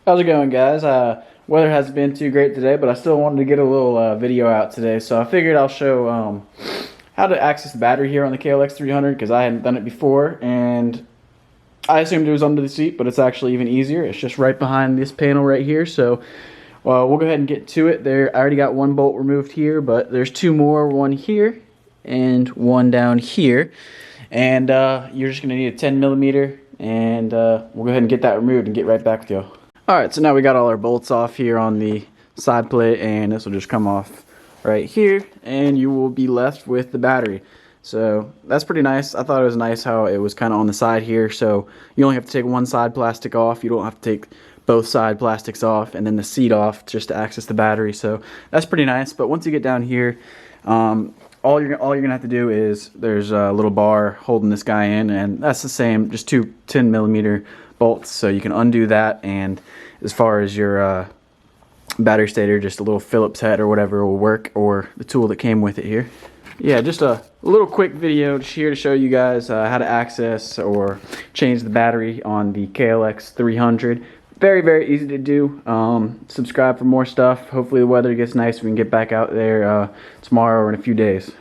How's it going, guys? Weather hasn't been too great today, but I still wanted to get a little video out today, so I figured I'll show how to access the battery here on the KLX300 because I hadn't done it before, and I assumed it was under the seat, but it's actually even easier. It's just right behind this panel right here, so we'll go ahead and get to it. I already got one bolt removed here, but there's two more, one here and one down here, and you're just going to need a 10 millimeter, and we'll go ahead and get that removed and get right back with you. Alright, so now we got all our bolts off here on the side plate, and this will just come off right here, and you will be left with the battery. So that's pretty nice. I thought it was nice how it was kind of on the side here, so you only have to take one side plastic off. You don't have to take both side plastics off and then the seat off just to access the battery. So that's pretty nice. But once you get down here, all you're gonna have to do is there's a little bar holding this guy in, and that's the same, just two 10 millimeter bolts. So you can undo that, and as far as your battery stator, just a little Phillips head or whatever will work, or the tool that came with it here. Yeah, just a little quick video here to show you guys how to access or change the battery on the KLX300. Very, very easy to do. Subscribe for more stuff. Hopefully the weather gets nice. We can get back out there tomorrow or in a few days.